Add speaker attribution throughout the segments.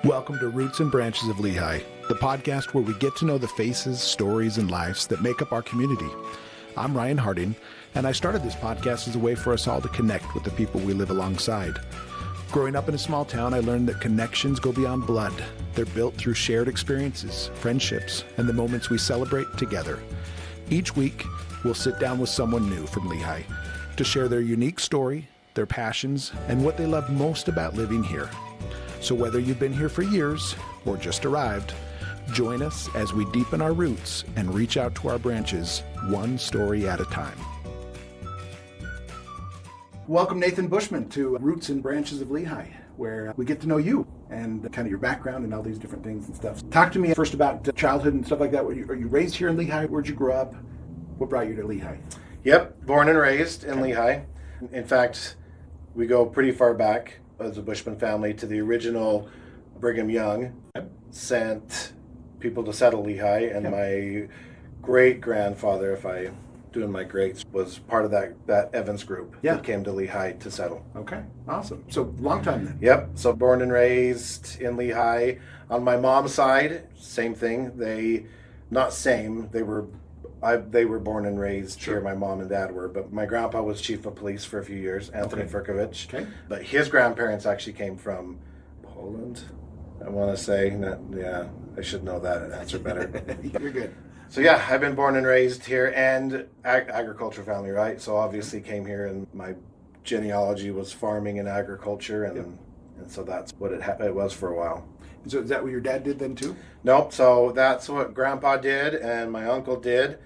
Speaker 1: Welcome to Roots and Branches of Lehi, the podcast where we get to know the faces, stories, and lives that make up our community. I'm Ryan Harding, and I started this podcast as a way for us all to connect with the people we live alongside. Growing up in a small town, I learned that connections go beyond blood. They're built through shared experiences, friendships, and the moments we celebrate together. Each week, we'll sit down with someone new from Lehi to share their unique story, their passions, and what they love most about living here. So whether you've been here for years or just arrived, join us as we deepen our roots and reach out to our branches one story at a time. Welcome, Nathan Bushman, to Roots and Branches of Lehi, where we get to know you and kind of your background and all these different things and stuff. Talk to me first about childhood and stuff like that. Are you raised here in Lehi? Where'd you grow up? What brought you to Lehi?
Speaker 2: Yep, born and raised in Lehi. In fact, we go pretty far back as a Bushman family to the original Brigham Young sent people to settle Lehi, and my great-grandfather, if I doing my greats, was part of that Evans group that came to Lehi to settle.
Speaker 1: Okay, awesome. So long time then.
Speaker 2: Yep, so born and raised in Lehi. On my mom's side, same thing. They were born and raised here, my mom and dad were, but my grandpa was chief of police for a few years, Anthony Furkovich. Okay. But his grandparents actually came from Poland, I want to say. I should know that answer better.
Speaker 1: You're good.
Speaker 2: So yeah, I've been born and raised here, and agriculture family, right? So obviously came here, and my genealogy was farming and agriculture, and so that's what it was for a while.
Speaker 1: So is that what your dad did then too?
Speaker 2: Nope. So that's what Grandpa did and my uncle did.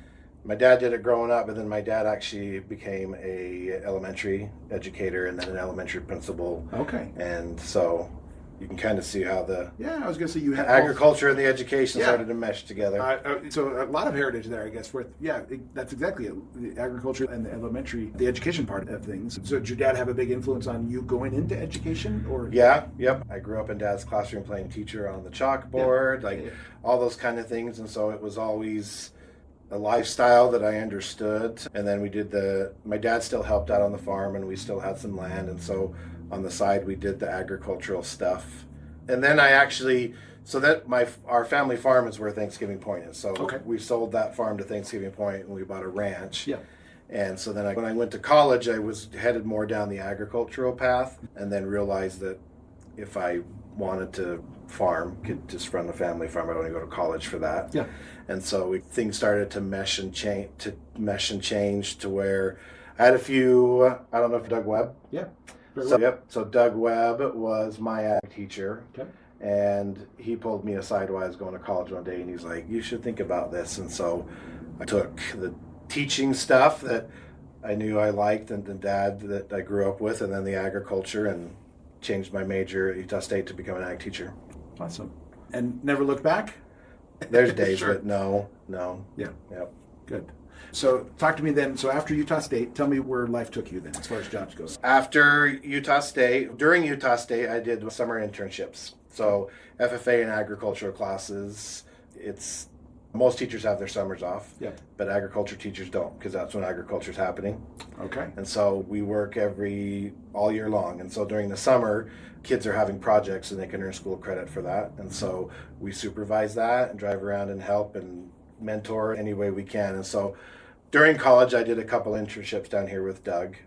Speaker 2: My dad did it growing up, but then my dad actually became a elementary educator and then an elementary principal.
Speaker 1: Okay.
Speaker 2: And so you can kind of see how the
Speaker 1: I was going to say you had
Speaker 2: agriculture and the education started to mesh together.
Speaker 1: So a lot of heritage there, I guess. That's exactly it. The agriculture and the elementary, the education part of things. So did your dad have a big influence on you going into education, or?
Speaker 2: Yeah. Yep. I grew up in Dad's classroom playing teacher on the chalkboard, all those kind of things, and so it was always a lifestyle that I understood. And then my dad still helped out on the farm, and we still had some land, and so on the side we did the agricultural stuff. And then our family farm is where Thanksgiving Point is. So we sold that farm to Thanksgiving Point, and we bought a ranch. Yeah. And so then when I went to college, I was headed more down the agricultural path, and then realized that if I wanted to could just run the family farm, I don't want to go to college for that. Yeah. And so things started to mesh and change to where I had a few, I don't know if Doug Webb.
Speaker 1: Yeah.
Speaker 2: So Doug Webb was my ag teacher. Okay. And he pulled me aside while I was going to college one day, and he's like, you should think about this. And so I took the teaching stuff that I knew I liked and the dad that I grew up with, and then the agriculture, and changed my major at Utah State to become an ag teacher.
Speaker 1: Awesome. And never looked back?
Speaker 2: There's days, but no.
Speaker 1: Yeah.
Speaker 2: Yep.
Speaker 1: Good. So talk to me then. So after Utah State, tell me where life took you then as far as jobs goes.
Speaker 2: During Utah State, I did summer internships. So FFA and agricultural classes, most teachers have their summers off, but agriculture teachers don't, because that's when agriculture is happening. Okay. And so we work all year long. And so during the summer, kids are having projects and they can earn school credit for that. And so we supervise that and drive around and help and mentor any way we can. And so during college, I did a couple internships down here with Doug.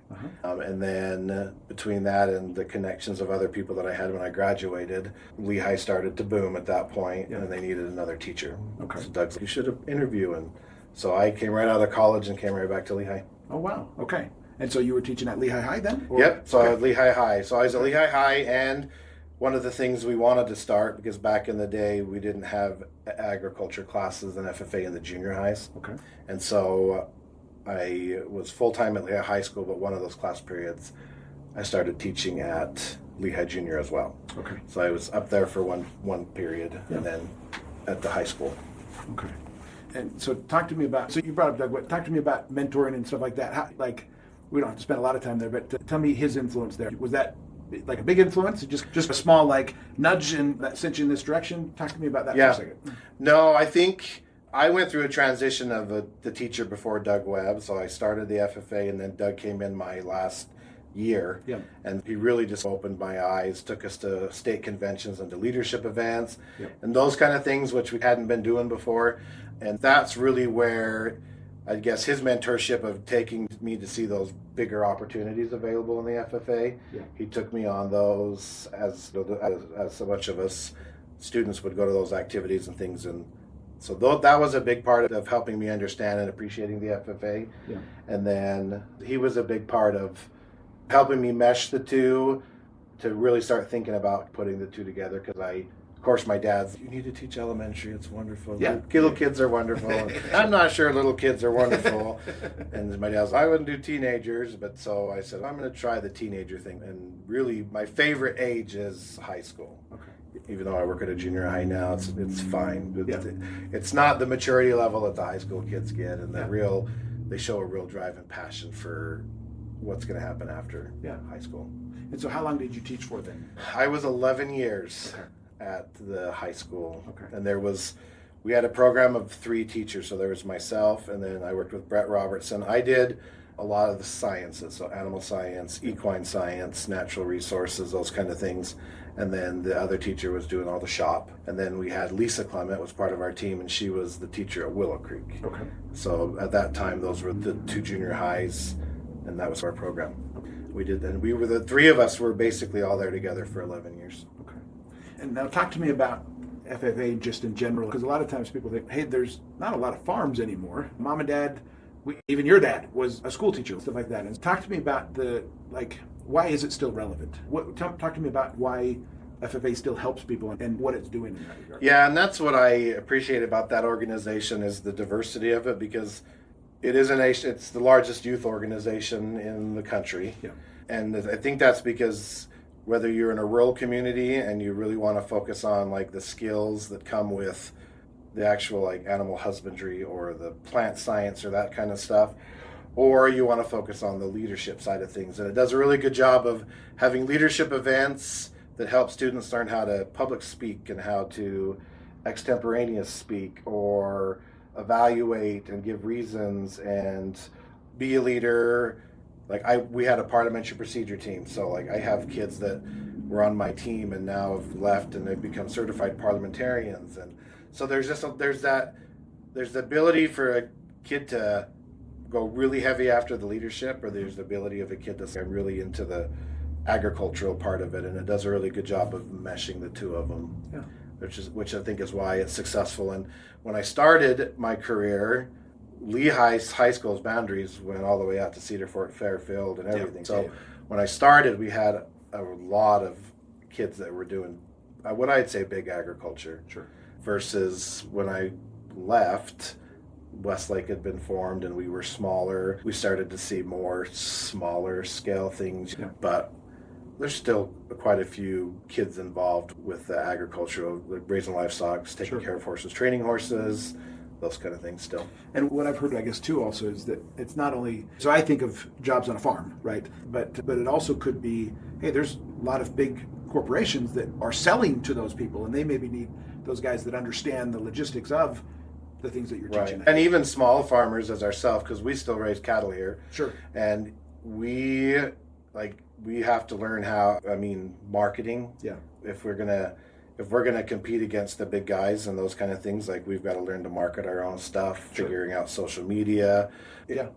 Speaker 2: And then between that and the connections of other people that I had when I graduated, Lehi started to boom at that point, and they needed another teacher. Okay. So Doug's like, you should interview. And so I came right out of college and came right back to Lehi.
Speaker 1: Oh, wow. Okay. And so you were teaching at Lehi High then?
Speaker 2: Yep. So at Lehi High. So I was at Lehi High, and one of the things we wanted to start, because back in the day we didn't have agriculture classes and FFA in the junior highs. Okay. And so I was full-time at Lehi High School, but one of those class periods I started teaching at Lehi Junior as well. Okay. So I was up there for one period, and then at the high school.
Speaker 1: Okay. And so talk to me about, so you brought up Doug, talk to me about mentoring and stuff like that. How, we don't have to spend a lot of time there, but tell me his influence there. Was that like a big influence? Just a small nudge that sent you in this direction? Talk to me about that for a second.
Speaker 2: No, I think I went through a transition of the teacher before Doug Webb. So I started the FFA, and then Doug came in my last year.
Speaker 1: Yeah.
Speaker 2: And he really just opened my eyes, took us to state conventions and to leadership events
Speaker 1: Yeah.
Speaker 2: and those kind of things, which we hadn't been doing before. And that's really where I guess his mentorship of taking me to see those bigger opportunities available in the FFA.
Speaker 1: Yeah.
Speaker 2: He took me on those as so much of us students would go to those activities and things. And so that was a big part of helping me understand and appreciating the FFA.
Speaker 1: Yeah.
Speaker 2: And then he was a big part of helping me mesh the two to really start thinking about putting the two together. Because of course, my dad's, you need to teach elementary. It's wonderful.
Speaker 1: Yeah.
Speaker 2: Little kids are wonderful. I'm not sure little kids are wonderful. And my dad's, I wouldn't do teenagers. But so I said, I'm going to try the teenager thing. And really, my favorite age is high school.
Speaker 1: Okay.
Speaker 2: Even though I work at a junior high now, it's fine. But
Speaker 1: Yeah.
Speaker 2: it's not the maturity level that the high school kids get. And they show a real drive and passion for what's going to happen after high school.
Speaker 1: And so how long did you teach for then?
Speaker 2: I was 11 years.
Speaker 1: Okay.
Speaker 2: At the high school.
Speaker 1: Okay.
Speaker 2: And we had a program of 3 teachers. So there was myself, and then I worked with Brett Robertson. I did a lot of the sciences, so animal science, equine science, natural resources, those kind of things. And then the other teacher was doing all the shop. And then we had Lisa Clement was part of our team, and she was the teacher at Willow Creek.
Speaker 1: Okay.
Speaker 2: So at that time, those were the 2 junior highs, and that was our program. We did, and we were the 3 of us were basically all there together for 11 years.
Speaker 1: Okay. And now talk to me about FFA just in general, because a lot of times people think, hey, there's not a lot of farms anymore. Mom and Dad, even your dad was a school teacher, stuff like that. And talk to me about why is it still relevant? Talk to me about why FFA still helps people and what it's doing in that regard.
Speaker 2: Yeah, and that's what I appreciate about that organization is the diversity of it, because it's the largest youth organization in the country.
Speaker 1: Yeah.
Speaker 2: And I think that's because whether you're in a rural community and you really want to focus on the skills that come with the actual animal husbandry or the plant science or that kind of stuff, or you want to focus on the leadership side of things. And it does a really good job of having leadership events that help students learn how to public speak and how to extemporaneous speak or evaluate and give reasons and be a leader. We had a parliamentary procedure team, so I have kids that were on my team and now have left and they've become certified parliamentarians. And so there's the ability for a kid to go really heavy after the leadership, or there's the ability of a kid to get really into the agricultural part of it, and it does a really good job of meshing the two of them.
Speaker 1: Yeah.
Speaker 2: Which I think is why it's successful. And when I started my career, Lehi's high school's boundaries went all the way out to Cedar Fort, Fairfield, and everything. So when I started, we had a lot of kids that were doing what I'd say big agriculture.
Speaker 1: Sure.
Speaker 2: Versus when I left, Westlake had been formed and we were smaller. We started to see more smaller scale things, but there's still quite a few kids involved with the agriculture, raising livestock, taking care of horses, training horses, those kind of things still.
Speaker 1: And what I've heard, I guess, too, also is that it's not only, so I think of jobs on a farm, right? But it also could be, hey, there's a lot of big corporations that are selling to those people, and they maybe need those guys that understand the logistics of the things that you're teaching.
Speaker 2: And even small farmers as ourselves, because we still raise cattle here.
Speaker 1: Sure.
Speaker 2: And we have to learn marketing.
Speaker 1: Yeah.
Speaker 2: If we're gonna compete against the big guys and those kind of things, we've got to learn to market our own stuff, figuring out social media,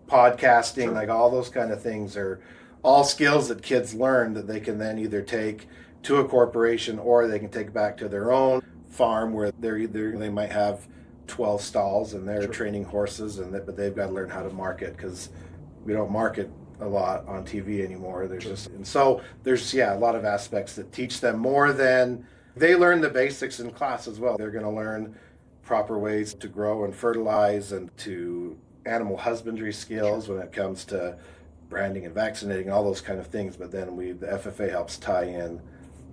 Speaker 2: podcasting, all those kind of things are all skills that kids learn that they can then either take to a corporation or they can take back to their own farm where they might have 12 stalls and they're training horses, but they've got to learn how to market, because we don't market a lot on TV anymore. There's a lot of aspects that teach them more than they learn the basics in class as well. They're going to learn proper ways to grow and fertilize and to animal husbandry skills when it comes to branding and vaccinating, all those kind of things. But then the FFA helps tie in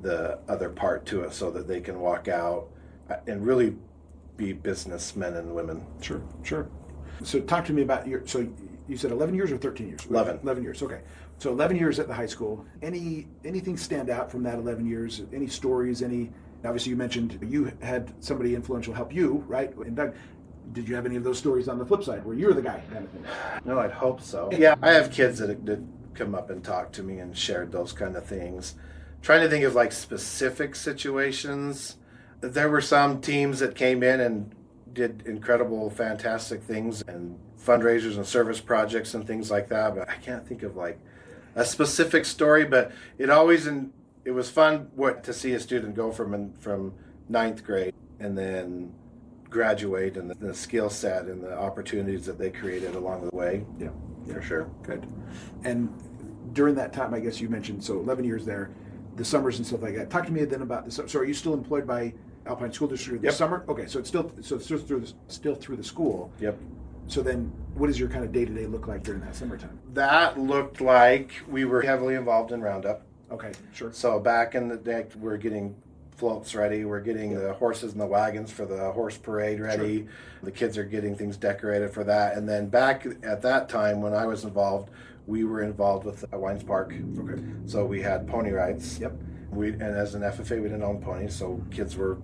Speaker 2: the other part to it so that they can walk out and really be businessmen and women.
Speaker 1: Sure. So talk to me about so you said 11 years or 13 years?
Speaker 2: 11.
Speaker 1: 11 years, okay. So 11 years at the high school. Anything stand out from that 11 years? Any stories? Obviously you mentioned you had somebody influential help you, right? And Doug, did you have any of those stories on the flip side where you were the guy kind of thing?
Speaker 2: No, I'd hope so. Yeah, I have kids that come up and talked to me and shared those kind of things. Trying to think of like specific situations. There were some teams that came in and did incredible, fantastic things and fundraisers and service projects and things like that. But I can't think of like a specific story. But it was fun to see a student go from ninth grade and then graduate, and the skill set and the opportunities that they created along the way.
Speaker 1: Yeah,
Speaker 2: for sure.
Speaker 1: Good. And during that time, I guess you mentioned, so 11 years there, the summers and stuff like that. Talk to me then about this. So are you still employed by Alpine School District this summer? Okay, so it's still through the school.
Speaker 2: Yep.
Speaker 1: So then what does your kind of day-to-day look like during that summertime?
Speaker 2: That looked like we were heavily involved in Roundup.
Speaker 1: Okay, sure.
Speaker 2: So back in the day, we're getting floats ready. We're getting the horses and the wagons for the horse parade ready. Sure. The kids are getting things decorated for that. And then back at that time when I was involved, we were involved with Wines Park.
Speaker 1: Okay.
Speaker 2: So we had pony rides.
Speaker 1: Yep.
Speaker 2: And as an FFA, we didn't own ponies, so kids were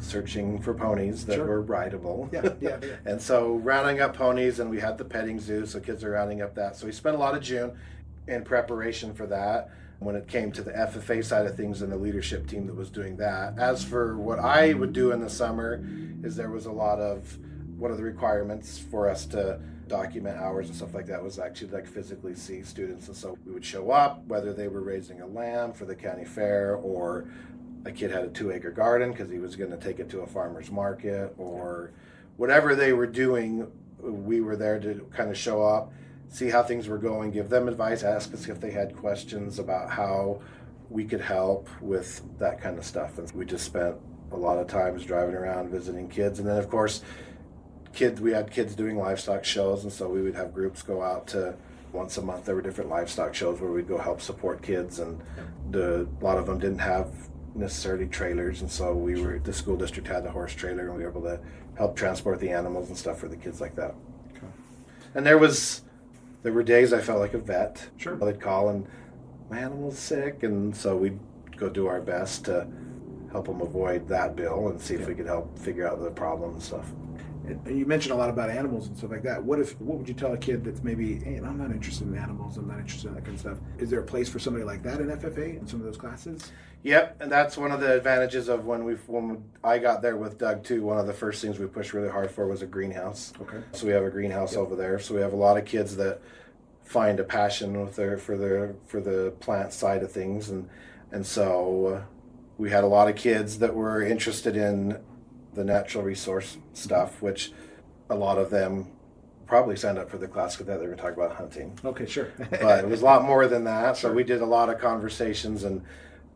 Speaker 2: searching for ponies that were rideable.
Speaker 1: Yeah.
Speaker 2: And so rounding up ponies, and we had the petting zoo, so kids are rounding up that. So we spent a lot of June in preparation for that. When it came to the FFA side of things and the leadership team that was doing that. As for what I would do in the summer, is there was a lot of, one of the requirements for us to document hours and stuff like that was actually like physically see students. And so we would show up, whether they were raising a lamb for the county fair, or a kid had a 2-acre garden because he was going to take it to a farmer's market, or whatever they were doing, we were there to kind of show up, see how things were going, give them advice, ask us if they had questions about how we could help with that kind of stuff. And we just spent a lot of times driving around visiting kids. And then of course, we had kids doing livestock shows, and so we would have groups go out to, once a month there were different livestock shows where we'd go help support kids. And a lot of them didn't have necessarily trailers, and so the school district had the horse trailer, and we were able to help transport the animals and stuff for the kids like that. Okay. And there were days I felt like a vet.
Speaker 1: Sure.
Speaker 2: They'd call and my animal's sick, and so we'd go do our best to help them avoid that bill and see if we could help figure out the problem and stuff.
Speaker 1: And you mentioned a lot about animals and stuff like that. What would you tell a kid that's maybe, hey, I'm not interested in animals, I'm not interested in that kind of stuff? Is there a place for somebody like that in FFA in some of those classes?
Speaker 2: Yep, and that's one of the advantages of when I got there with Doug too. One of the first things we pushed really hard for was a greenhouse.
Speaker 1: Okay.
Speaker 2: So we have a greenhouse over there. So we have a lot of kids that find a passion for the plant side of things, and so we had a lot of kids that were interested in the natural resource stuff, which a lot of them probably signed up for the class because they were going to talk about hunting.
Speaker 1: Okay, sure.
Speaker 2: But it was a lot more than that. So we did a lot of conversations and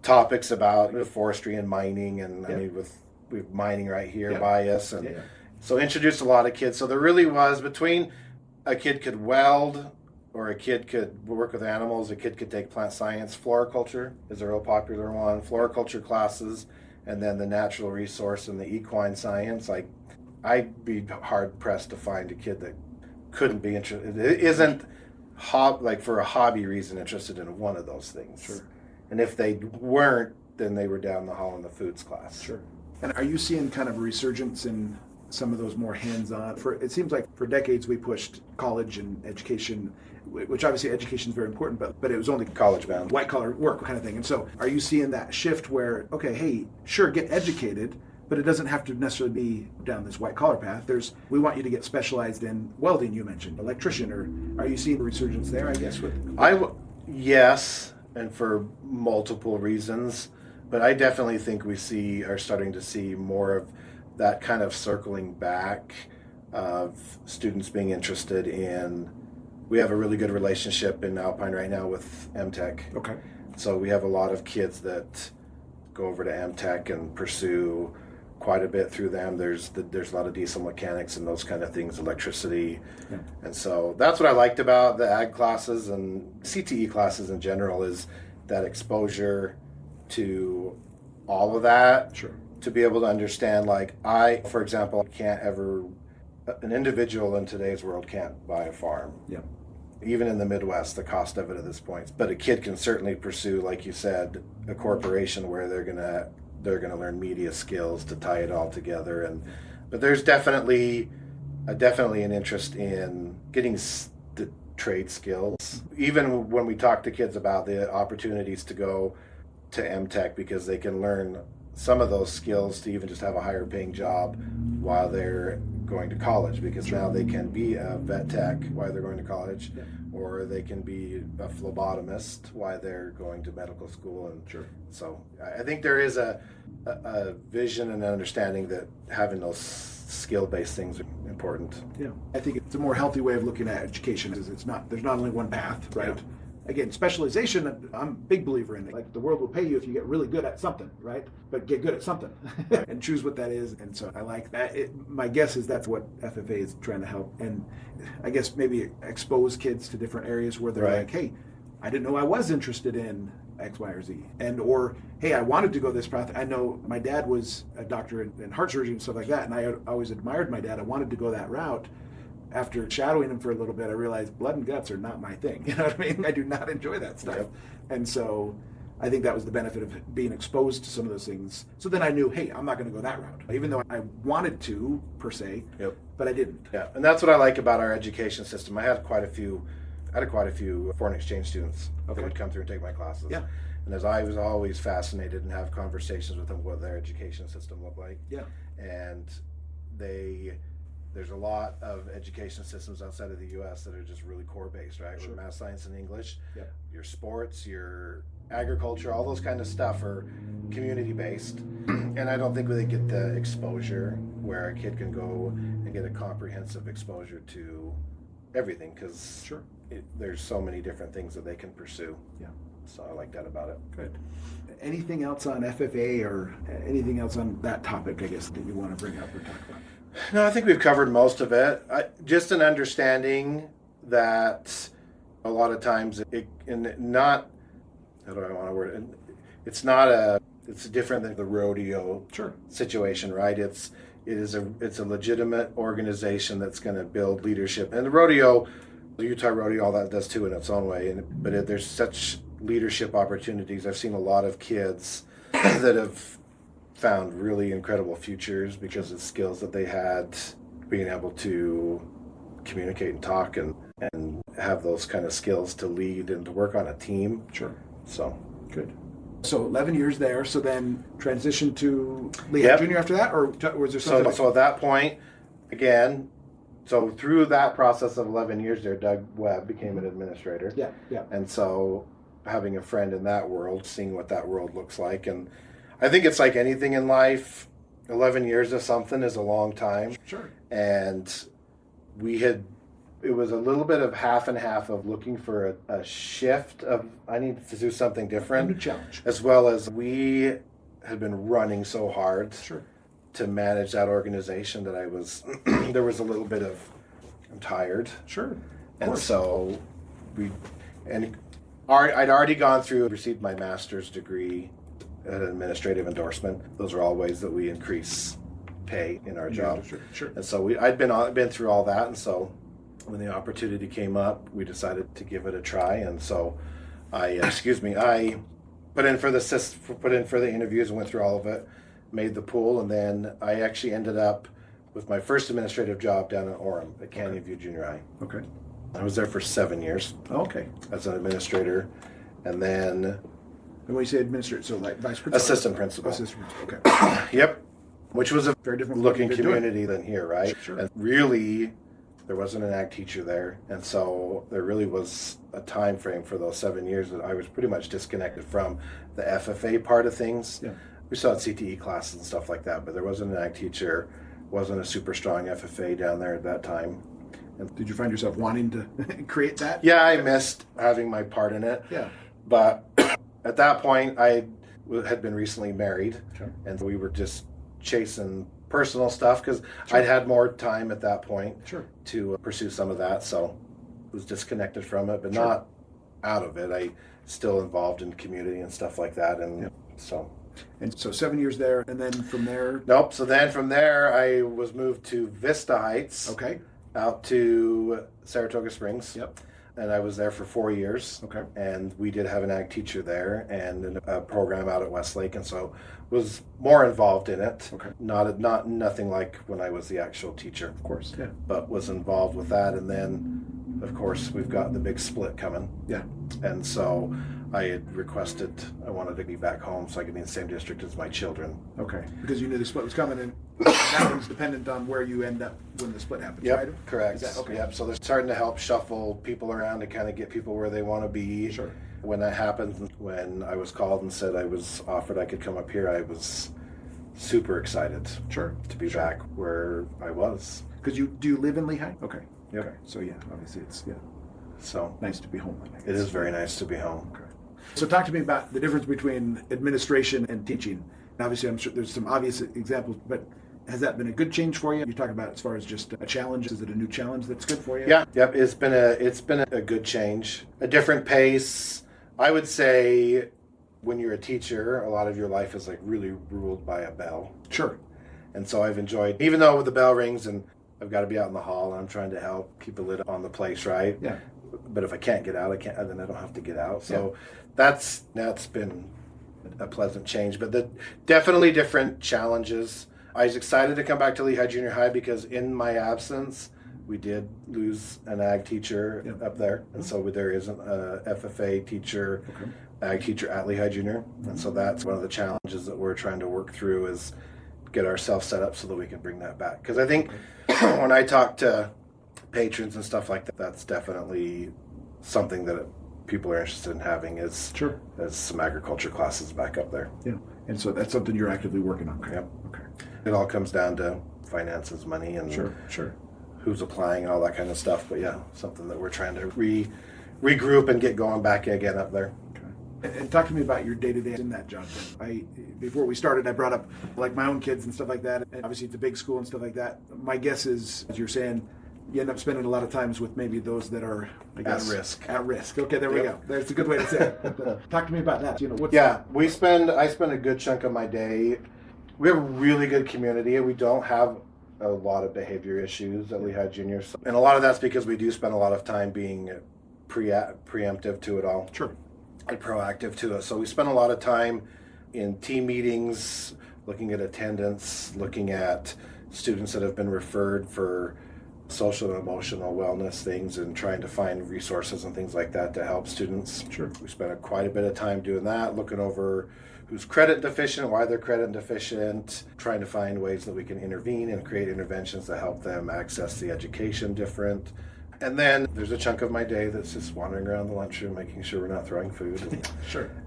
Speaker 2: topics about forestry and mining, and I mean we have mining right here by us, and so introduced a lot of kids. So there really was, between a kid could weld, or a kid could work with animals, a kid could take plant science. Floriculture is a real popular one. Floriculture classes, and then the natural resource and the equine science. Like, I'd be hard pressed to find a kid that couldn't be interested. It isn't for a hobby reason interested in one of those things.
Speaker 1: Sure.
Speaker 2: And if they weren't, then they were down the hall in the foods class.
Speaker 1: Sure. And are you seeing kind of a resurgence in some of those more hands-on? It seems like for decades we pushed college and education, which obviously education is very important, but it was only
Speaker 2: college-bound,
Speaker 1: white-collar work kind of thing. And so are you seeing that shift where, okay, hey, sure, get educated, but it doesn't have to necessarily be down this white-collar path. We want you to get specialized in welding, you mentioned, electrician, or are you seeing a resurgence there, I guess?
Speaker 2: Yes, and for multiple reasons, but I definitely think we are starting to see more of that kind of circling back of students being interested in. We have a really good relationship in Alpine right now with MTech.
Speaker 1: Okay.
Speaker 2: So we have a lot of kids that go over to MTech and pursue quite a bit through them. There's a lot of diesel mechanics and those kind of things, electricity. Yeah. And so that's what I liked about the ag classes and CTE classes in general, is that exposure to all of that.
Speaker 1: Sure.
Speaker 2: To be able to understand, like, for example, an individual in today's world can't buy a farm.
Speaker 1: Yeah.
Speaker 2: Even in the Midwest, the cost of it at this point. But a kid can certainly pursue, like you said, a corporation where they're gonna learn media skills to tie it all together. But there's definitely an interest in getting the trade skills. Even when we talk to kids about the opportunities to go to MTech, because they can learn some of those skills to even just have a higher paying job while they're going to college, because now they can be a vet tech while they're going to college, or they can be a phlebotomist while they're going to medical school. And so I think there is a vision and understanding that having those skill-based things are important.
Speaker 1: Yeah, I think it's a more healthy way of looking at education. Is there's not only one path, right? Yeah. Again, specialization, I'm a big believer in it. Like, the world will pay you if you get really good at something, right? But get good at something and choose what that is. And so I like that. My guess is that's what FFA is trying to help. And I guess maybe expose kids to different areas where they're like, hey, I didn't know I was interested in X, Y, or Z. And, or, hey, I wanted to go this path. I know my dad was a doctor in heart surgery and stuff like that. And I always admired my dad. I wanted to go that route. After shadowing him for a little bit, I realized blood and guts are not my thing. You know what I mean? I do not enjoy that stuff. Yep. And so I think that was the benefit of being exposed to some of those things. So then I knew, hey, I'm not going to go that route, even though I wanted to, per se, but I didn't. Yeah,
Speaker 2: and that's what I like about our education system. I had quite a few foreign exchange students that would come through and take my classes. Yeah. And as I was always fascinated and have conversations with them what their education system looked like. Yeah. And there's a lot of education systems outside of the U.S. that are just really core-based, right? With math, science, and English. Yeah. Your sports, your agriculture, all those kind of stuff are community-based. And I don't think they get the exposure where a kid can go and get a comprehensive exposure to everything, because there's so many different things that they can pursue. Yeah. So I like that about it.
Speaker 1: Good. Anything else on FFA or anything else on that topic, I guess, that you want to bring up or talk about?
Speaker 2: No, I think we've covered most of it. Just an understanding that a lot of times it's different than the rodeo situation, right? It's a legitimate organization that's going to build leadership. And the Utah Rodeo, all that does too in its own way. But there's such leadership opportunities. I've seen a lot of kids that have found really incredible futures because of skills that they had, being able to communicate and talk and have those kind of skills to lead and to work on a team. Sure. So
Speaker 1: good. So 11 years there. So then transition to Lehi Junior after that, or was there something?
Speaker 2: So at that point, again, so through that process of 11 years there, Doug Webb became an administrator. Yeah. Yeah. And so having a friend in that world, seeing what that world looks like, and I think it's like anything in life, 11 years of something is a long time. Sure. And it was a little bit of half and half of looking for a shift of, I need to do something different.
Speaker 1: A new challenge.
Speaker 2: As well as we had been running so hard to manage that organization that there was a little bit of, I'm tired.
Speaker 1: Sure.
Speaker 2: And so I'd already received my master's degree, an administrative endorsement. Those are all ways that we increase pay in our job. Sure. And so I'd been through all that, and so when the opportunity came up, we decided to give it a try. And so I put in for the interviews and went through all of it, made the pool, and then I actually ended up with my first administrative job down in Orem at Canyon View Junior High. Okay. I was there for 7 years. Okay. As an administrator, and then.
Speaker 1: And when you say administrator, so like vice principal?
Speaker 2: Assistant principal.
Speaker 1: Assistant principal, okay.
Speaker 2: Yep. Which was a very different looking community than here, right? Sure. And really, there wasn't an ag teacher there. And so there really was a time frame for those 7 years that I was pretty much disconnected from the FFA part of things. Yeah. We still had CTE classes and stuff like that, but there wasn't an ag teacher, wasn't a super strong FFA down there at that time.
Speaker 1: And did you find yourself wanting to create that?
Speaker 2: Yeah, I missed having my part in it. Yeah. But at that point, I had been recently married, and we were just chasing personal stuff because I'd had more time at that point to pursue some of that. So I was disconnected from it, but not out of it. I still involved in community and stuff like that, and so.
Speaker 1: And so 7 years there, and then from there?
Speaker 2: Nope. So then from there, I was moved to Vista Heights. Okay. Out to Saratoga Springs. Yep. And I was there for 4 years. Okay. And we did have an ag teacher there and a program out at Westlake, and so was more involved in it. Okay. Nothing like when I was the actual teacher.
Speaker 1: Of course. Yeah.
Speaker 2: But was involved with that, and then of course, we've got the big split coming.
Speaker 1: Yeah.
Speaker 2: And so I had requested, I wanted to be back home so I could be in the same district as my children.
Speaker 1: Okay. Because you knew the split was coming, and that one's dependent on where you end up when the split happens,
Speaker 2: Yep,
Speaker 1: right?
Speaker 2: correct.
Speaker 1: Is that, okay.
Speaker 2: Yep. So they're starting to help shuffle people around to kind of get people where they want to be.
Speaker 1: Sure.
Speaker 2: When that happened, when I was called and said I was offered I could come up here, I was super excited.
Speaker 1: Sure.
Speaker 2: To be back where I was.
Speaker 1: Because do you live in Lehi? Okay.
Speaker 2: Yep.
Speaker 1: Okay. So yeah, obviously it's
Speaker 2: So
Speaker 1: nice to be home.
Speaker 2: it is very nice to be home.
Speaker 1: Okay. So talk to me about the difference between administration and teaching. Obviously, I'm sure there's some obvious examples, but has that been a good change for you? You talk about as far as just a challenge. Is it a new challenge that's good for you?
Speaker 2: Yeah. Yep. It's been a good change, a different pace. I would say when you're a teacher, a lot of your life is like really ruled by a bell.
Speaker 1: Sure.
Speaker 2: And so I've enjoyed, even though the bell rings and I've got to be out in the hall and I'm trying to help keep a lid on the place, right?
Speaker 1: Yeah.
Speaker 2: But if I can't get out, then I don't have to get out. So that's been a pleasant change. But definitely different challenges. I was excited to come back to Lehi Junior High because in my absence, we did lose an ag teacher up there. And so there isn't a FFA teacher, ag teacher at Lehi Junior. And so that's one of the challenges that we're trying to work through is get ourselves set up so that we can bring that back. Because I think when I talk to patrons and stuff like that, that's definitely something that people are interested in having is some agriculture classes back up there.
Speaker 1: Yeah. And so that's something you're actively working on.
Speaker 2: Yep.
Speaker 1: Okay.
Speaker 2: It all comes down to finances, money, and who's applying and all that kind of stuff. But yeah, something that we're trying to regroup and get going back again up there.
Speaker 1: And talk to me about your day-to-day in that job. Before we started, I brought up like my own kids and stuff like that. And obviously, it's a big school and stuff like that. My guess is, as you're saying, you end up spending a lot of times with maybe those that are, I guess,
Speaker 2: at risk.
Speaker 1: At risk. Okay, there we go. That's a good way to say it. Talk to me about that.
Speaker 2: I spend a good chunk of my day. We have a really good community. We don't have a lot of behavior issues at Lehi Junior, and a lot of that's because we do spend a lot of time being preemptive to it all.
Speaker 1: Sure.
Speaker 2: And proactive to it. So we spend a lot of time in team meetings, looking at attendance, looking at students that have been referred for social and emotional wellness things, and trying to find resources and things like that to help students.
Speaker 1: Sure.
Speaker 2: We spend quite a bit of time doing that, looking over who's credit deficient, why they're credit deficient, trying to find ways that we can intervene and create interventions to help them access the education different. And then there's a chunk of my day that's just wandering around the lunchroom, making sure we're not throwing food.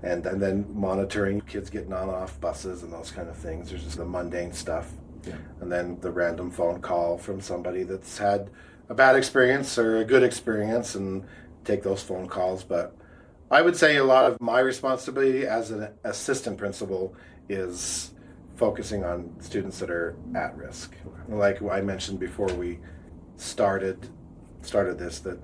Speaker 2: And then monitoring kids getting on and off buses and those kind of things. There's just the mundane stuff. Yeah. And then the random phone call from somebody that's had a bad experience or a good experience, and take those phone calls. But I would say a lot of my responsibility as an assistant principal is focusing on students that are at risk. Like I mentioned before we started this, that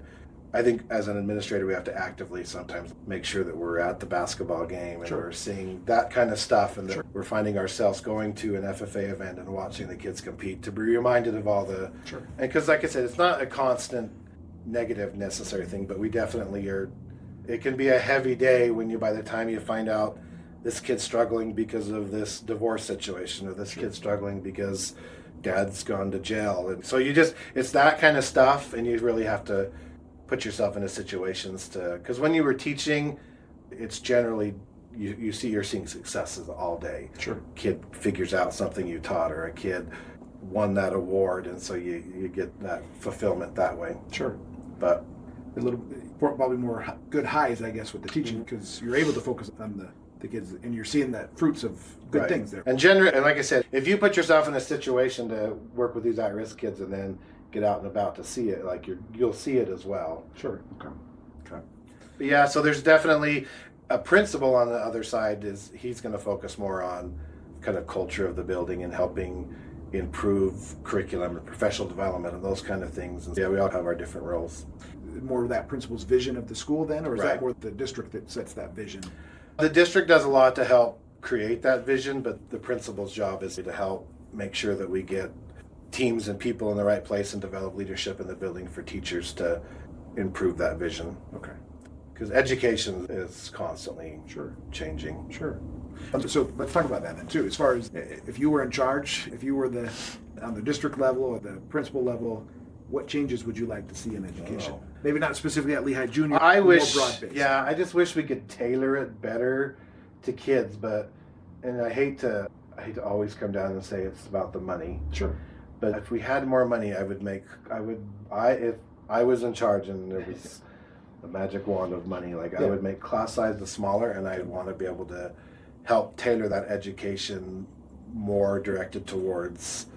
Speaker 2: I think as an administrator we have to actively sometimes make sure that we're at the basketball game and we're seeing that kind of stuff, and that we're finding ourselves going to an FFA event and watching the kids compete to be reminded of all the and because like I said, it's not a constant negative necessary thing, but we definitely are. It can be a heavy day when by the time you find out this kid's struggling because of this divorce situation, or this kid's struggling because dad's gone to jail. And so it's that kind of stuff, and you really have to put yourself into situations because when you were teaching, it's generally, you're seeing successes all day. Kid figures out something you taught, or a kid won that award, and so you get that fulfillment that way. But
Speaker 1: a little, probably more good highs, I guess, with the teaching, because you're able to focus on the kids, and you're seeing that fruits of good things there.
Speaker 2: And like I said, if you put yourself in a situation to work with these at-risk kids and then get out and about to see it, like you'll see it as well.
Speaker 1: Okay.
Speaker 2: But yeah, so there's definitely a principal on the other side. He's going to focus more on kind of culture of the building and helping improve curriculum and professional development and those kind of things. And we all have our different roles.
Speaker 1: More of that principal's vision of the school then, or is that more the district that sets that vision?
Speaker 2: The district does a lot to help create that vision, but the principal's job is to help make sure that we get teams and people in the right place and develop leadership in the building for teachers to improve that vision.
Speaker 1: Okay.
Speaker 2: Because education is constantly changing.
Speaker 1: So let's talk about that then too. As far as if you were in charge, if you were on the district level or the principal level, What changes would you like to see in education?
Speaker 2: Oh.
Speaker 1: Maybe not specifically at Lehi Junior.
Speaker 2: I
Speaker 1: more
Speaker 2: wish,
Speaker 1: broad-based.
Speaker 2: yeah, I just wish we could tailor it better to kids, and I hate to always come down and say it's about the money.
Speaker 1: Sure.
Speaker 2: But if we had more money, if I was in charge and there was a magic wand of money, I would make class sizes smaller, and I'd want to be able to help tailor that education more directed towards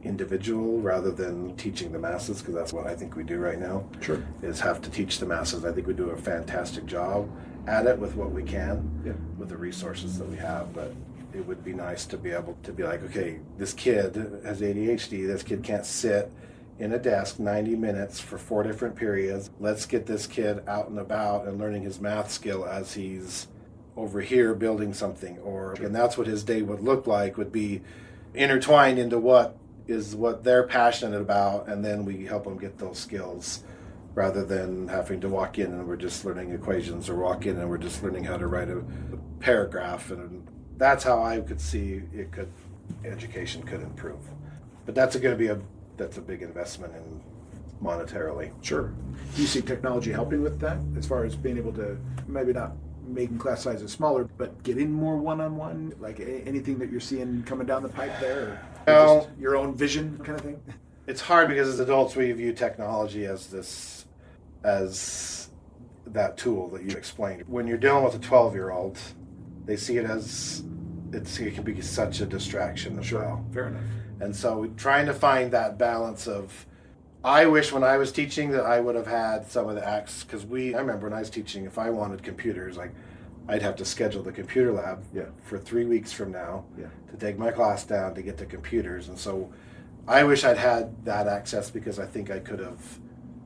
Speaker 2: individual rather than teaching the masses, because that's what I think we do right now.
Speaker 1: Sure.
Speaker 2: Is have to teach the masses. I think we do a fantastic job at it with what we can, with the resources that we have, but it would be nice to be able to be like, okay, this kid has ADHD, this kid can't sit in a desk 90 minutes for 4 different periods. Let's get this kid out and about and learning his math skill as he's over here building something, and that's what his day would look like, would be intertwined into what they're passionate about, and then we help them get those skills rather than having to walk in and we're just learning equations, or walk in and we're just learning how to write a paragraph. And that's how I could see education could improve. But that's a big investment in monetarily.
Speaker 1: Sure. Do you see technology helping with that, as far as being able to, maybe not making class sizes smaller, but getting more one-on-one? Like anything that you're seeing coming down the pipe there? Or just your own vision kind of thing?
Speaker 2: It's hard because as adults we view technology as that tool that you explained. When you're dealing with a 12-year-old, they see it as it can be such a distraction as well.
Speaker 1: Fair enough.
Speaker 2: And so trying to find that balance of, I wish when I was teaching that I would have had some of the acts, because I remember when I was teaching, if I wanted computers, I'd have to schedule the computer lab for 3 weeks from now to take my class down to get the computers. And so I wish I'd had that access, because I think I could have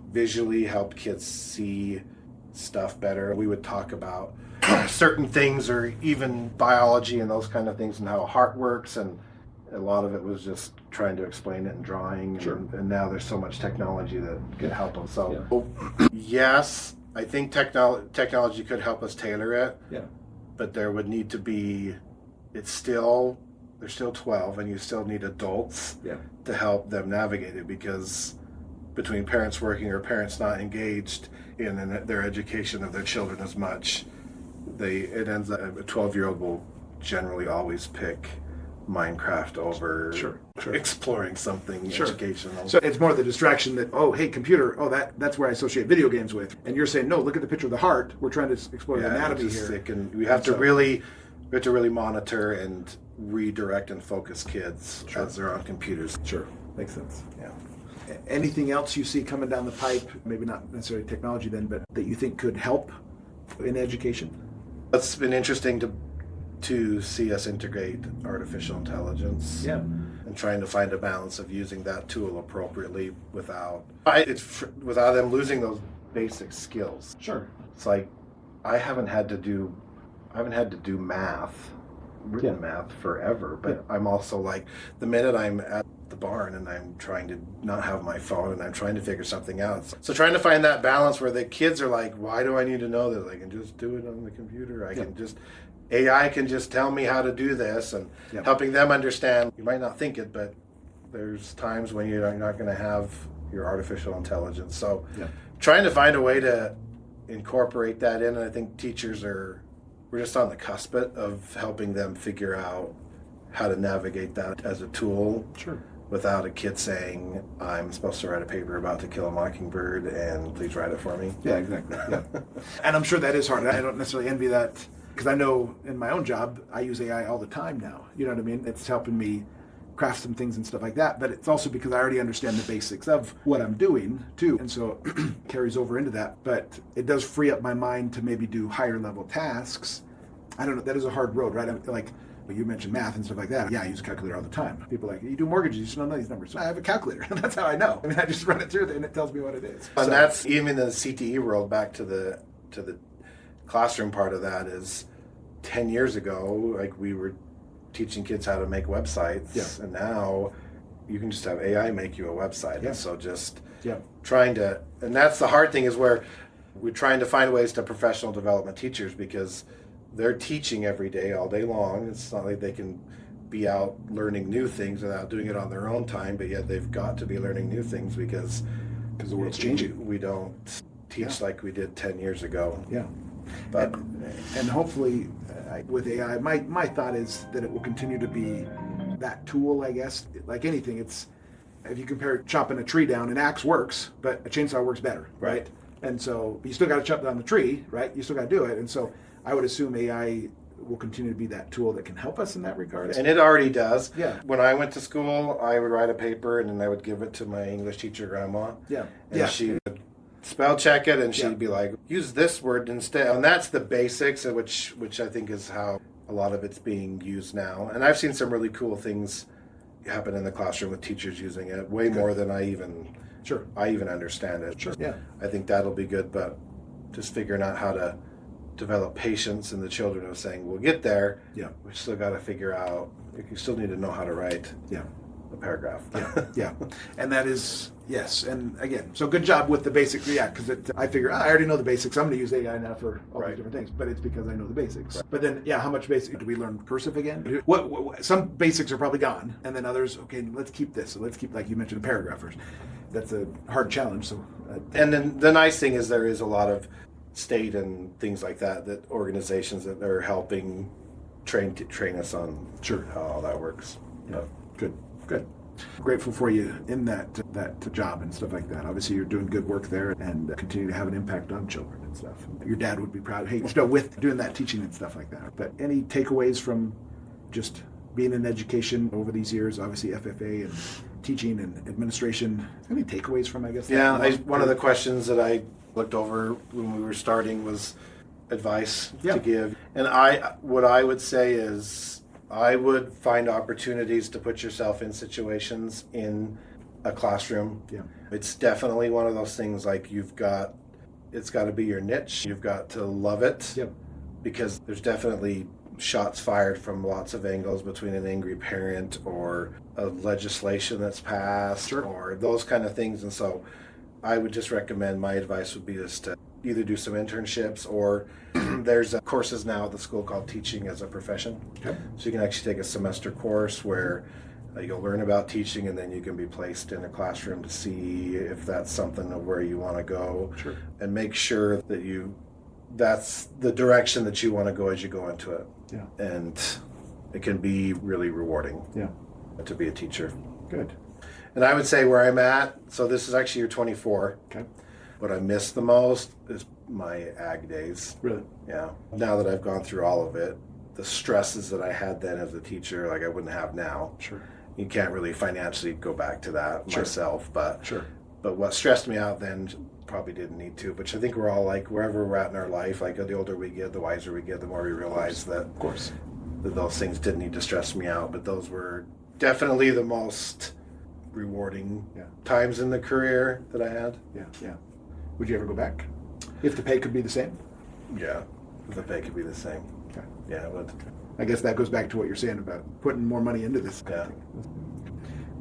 Speaker 2: visually helped kids see stuff better. We would talk about certain things, or even biology and those kind of things, and how a heart works, and a lot of it was just trying to explain it in drawing.
Speaker 1: Sure.
Speaker 2: And now there's so much technology that can help them. So yes, I think technology could help us tailor it.
Speaker 1: Yeah.
Speaker 2: But there would need to be, they're still 12, and you still need adults to help them navigate it, because between parents working or parents not engaged in their education of their children as much, it ends up, a 12-year-old will generally always pick Minecraft over exploring something educational.
Speaker 1: So it's more the distraction that, oh, hey, computer, that's where I associate video games with. And you're saying, no, look at the picture of the heart. We're trying to explore the anatomy here.
Speaker 2: We have to really monitor and redirect and focus kids as they're on computers.
Speaker 1: Sure, makes sense.
Speaker 2: Yeah.
Speaker 1: Anything else you see coming down the pipe, maybe not necessarily technology then, but that you think could help in education?
Speaker 2: It's been interesting to see us integrate artificial intelligence and trying to find a balance of using that tool appropriately without them losing those basic skills.
Speaker 1: Sure.
Speaker 2: It's like I haven't had to do math, written math forever, but I'm also like, the minute I'm at the barn and I'm trying to not have my phone and I'm trying to figure something out. So trying to find that balance where the kids are like, why do I need to know that? I can just do it on the computer. AI can just tell me how to do this, and helping them understand. You might not think it, but there's times when you're not going to have your artificial intelligence. So trying to find a way to incorporate that in, and I think teachers we're just on the cusp of helping them figure out how to navigate that as a tool.
Speaker 1: Sure.
Speaker 2: Without a kid saying, I'm supposed to write a paper about To Kill a Mockingbird, and please write it for me.
Speaker 1: Yeah, exactly. Yeah. And I'm sure that is hard. I don't necessarily envy that, because I know in my own job, I use AI all the time now. You know what I mean? It's helping me craft some things and stuff like that. But it's also because I already understand the basics of what I'm doing, too. And so it carries over into that. But it does free up my mind to maybe do higher level tasks. I don't know. That is a hard road, right? You mentioned math and stuff like that. Yeah, I use a calculator all the time. People are like, you do mortgages, you should know these numbers. So I have a calculator. That's how I know. I just run it through and it tells me what it is.
Speaker 2: And that's even in the CTE world, back to the classroom part of that, is 10 years ago, like, we were teaching kids how to make websites, and now you can just have AI make you a website. And so just trying to, and that's the hard thing, is where we're trying to find ways to professional development teachers, because they're teaching every day, all day long. It's not like they can be out learning new things without doing it on their own time, but yet they've got to be learning new things, because
Speaker 1: because the world's changing.
Speaker 2: We don't teach like we did 10 years ago.
Speaker 1: Yeah.
Speaker 2: But
Speaker 1: and hopefully with AI, my thought is that it will continue to be that tool, I guess. Like anything, it's, if you compare chopping a tree down, an axe works, but a chainsaw works better, right? And so you still got to chop down the tree, right? You still got to do it. And so I would assume AI will continue to be that tool that can help us in that regard.
Speaker 2: And it already does.
Speaker 1: Yeah.
Speaker 2: When I went to school, I would write a paper and then I would give it to my English teacher grandma.
Speaker 1: Yeah.
Speaker 2: And she would spell check it and she'd be like, use this word instead. And that's the basics, which I think is how a lot of it's being used now. And I've seen some really cool things happen in the classroom with teachers using it way more than I even understand it.
Speaker 1: Sure. Yeah.
Speaker 2: I think that'll be good, but just figuring out how to develop patience in the children of saying, we'll get there.
Speaker 1: Yeah.
Speaker 2: We still got to figure out, you still need to know how to write a paragraph.
Speaker 1: Yeah. And that is, yes. And again, so good job with the basic, because I figure, I already know the basics. I'm going to use AI now for all these different things, but it's because I know the basics. Right. But then, how much basic, do we learn cursive again? What some basics are probably gone, and then others, okay, let's keep this. So let's keep, like you mentioned, a paragraph first. That's a hard challenge. So,
Speaker 2: and then the nice thing is there is a lot of state and things like that organizations that are helping train us on how all that works.
Speaker 1: Yeah. Good. Grateful for you in that job and stuff like that. Obviously, you're doing good work there and continue to have an impact on children and stuff. Your dad would be proud. Hey, still with doing that teaching and stuff like that. But any takeaways from just being in education over these years? Obviously, FFA and teaching and administration. Any takeaways from, I guess?
Speaker 2: One of the questions that I looked over when we were starting was advice to give. And what I would say is I would find opportunities to put yourself in situations in a classroom. Yeah. It's definitely one of those things like it's got to be your niche. You've got to love it. Yep. Because there's definitely shots fired from lots of angles between an angry parent or a legislation that's passed or those kind of things. And so I would just recommend, my advice would be just to either do some internships or there's courses now at the school called Teaching as a Profession. Okay. So you can actually take a semester course where you'll learn about teaching and then you can be placed in a classroom to see if that's something of where you want to go. Sure. And make sure that that's the direction that you want to go as you go into it. Yeah. And it can be really rewarding to be a teacher. Good. And I would say where I'm at, so this is actually year 24. Okay. What I miss the most is my ag days. Really? Yeah. Now that I've gone through all of it, the stresses that I had then as a teacher, like I wouldn't have now. Sure. You can't really financially go back to that myself, but what stressed me out then probably didn't need to, which I think we're all like, wherever we're at in our life, like the older we get, the wiser we get, the more we realize that those things didn't need to stress me out, but those were definitely the most rewarding times in the career that I had. Yeah. Would you ever go back? If the pay could be the same? Yeah, if the pay could be the same. Okay. Yeah, it would. Okay. I guess that goes back to what you're saying about putting more money into this. Yeah.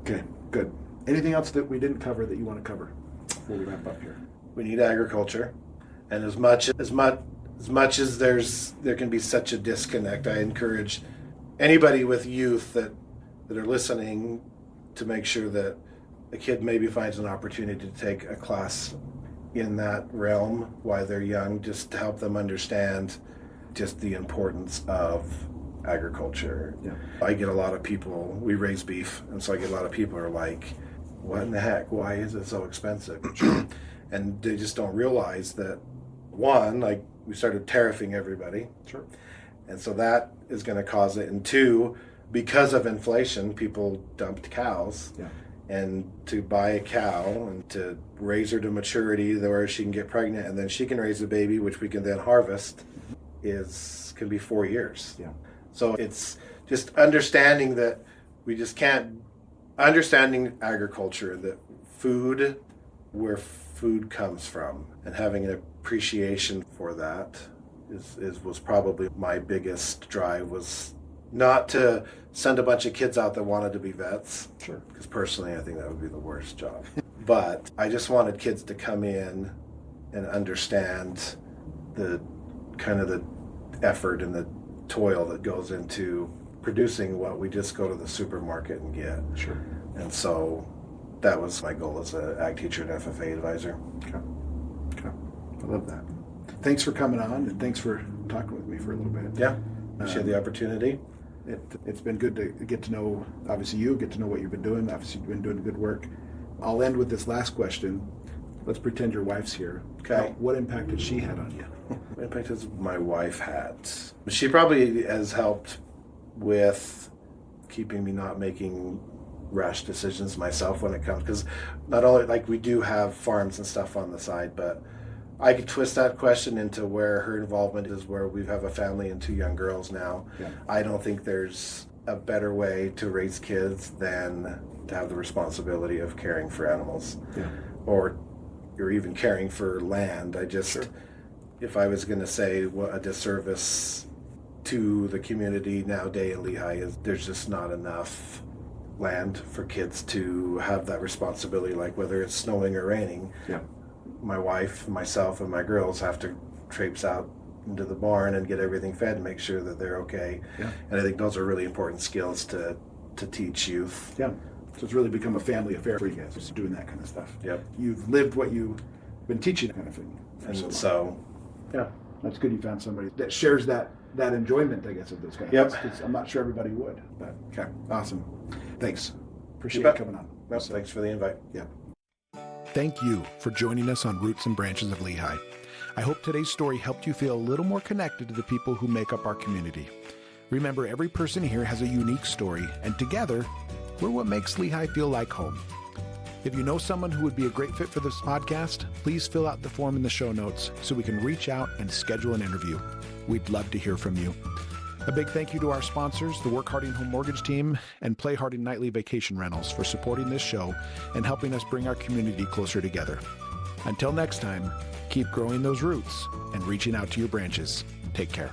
Speaker 2: Okay, good. Anything else that we didn't cover that you want to cover before we wrap up here? We need agriculture. And as much as there can be such a disconnect, I encourage anybody with youth that are listening to make sure that a kid maybe finds an opportunity to take a class in that realm while they're young, just to help them understand just the importance of agriculture. Yeah. I get a lot of people, we raise beef, and so I get a lot of people who are like, what in the heck, why is it so expensive? And they just don't realize that, one, like we started tariffing everybody. Sure. And so that is going to cause it. And two, because of inflation, people dumped cows. Yeah. And to buy a cow and to raise her to maturity where she can get pregnant and then she can raise a baby, which we can then harvest, can be 4 years. Yeah. So it's just understanding that we just can't, understanding agriculture, that food, where food comes from, and having an appreciation for that was probably my biggest drive, was not to send a bunch of kids out that wanted to be vets. Sure. Because personally, I think that would be the worst job. But I just wanted kids to come in and understand the kind of the effort and the toil that goes into producing what we just go to the supermarket and get. Sure. And so that was my goal as an ag teacher and FFA advisor.
Speaker 1: Okay. I love that. Thanks for coming on, and thanks for talking with me for a little bit.
Speaker 2: Yeah, appreciate the opportunity.
Speaker 1: It's been good to get to know, obviously, you, get to know what you've been doing. Obviously, you've been doing good work. I'll end with this last question. Let's pretend your wife's here.
Speaker 2: Okay.
Speaker 1: What impact has she had on you?
Speaker 2: What impact has my wife had? She probably has helped with keeping me not making rash decisions myself when it comes, because not only, like, we do have farms and stuff on the side, but I could twist that question into where her involvement is, where we have a family and 2 young girls now.
Speaker 1: Yeah.
Speaker 2: I don't think there's a better way to raise kids than to have the responsibility of caring for animals.
Speaker 1: Yeah.
Speaker 2: Or even caring for land.
Speaker 1: Sure.
Speaker 2: If I was going to say what a disservice to the community nowadays in Lehi is, there's just not enough land for kids to have that responsibility, like whether it's snowing or raining.
Speaker 1: Yeah.
Speaker 2: My wife, myself, and my girls have to traipse out into the barn and get everything fed and make sure that they're okay.
Speaker 1: Yeah.
Speaker 2: And I think those are really important skills to teach youth.
Speaker 1: Yeah. So it's really become a family affair for you guys, just doing that kind of stuff.
Speaker 2: Yep.
Speaker 1: You've lived what you've been teaching, kind of thing.
Speaker 2: And so, yeah.
Speaker 1: That's good you found somebody that shares that enjoyment, I guess, of those kind of things. 'Cause I'm not sure everybody would. But okay, awesome. Thanks. Appreciate you coming on.
Speaker 2: Well, thanks for the invite.
Speaker 1: Yeah. Thank you for joining us on Roots and Branches of Lehi. I hope today's story helped you feel a little more connected to the people who make up our community. Remember, every person here has a unique story, and together, we're what makes Lehi feel like home. If you know someone who would be a great fit for this podcast, please fill out the form in the show notes so we can reach out and schedule an interview. We'd love to hear from you. A big thank you to our sponsors, the Work Harding Home Mortgage Team and Play Harding Nightly Vacation Rentals, for supporting this show and helping us bring our community closer together. Until next time, keep growing those roots and reaching out to your branches. Take care.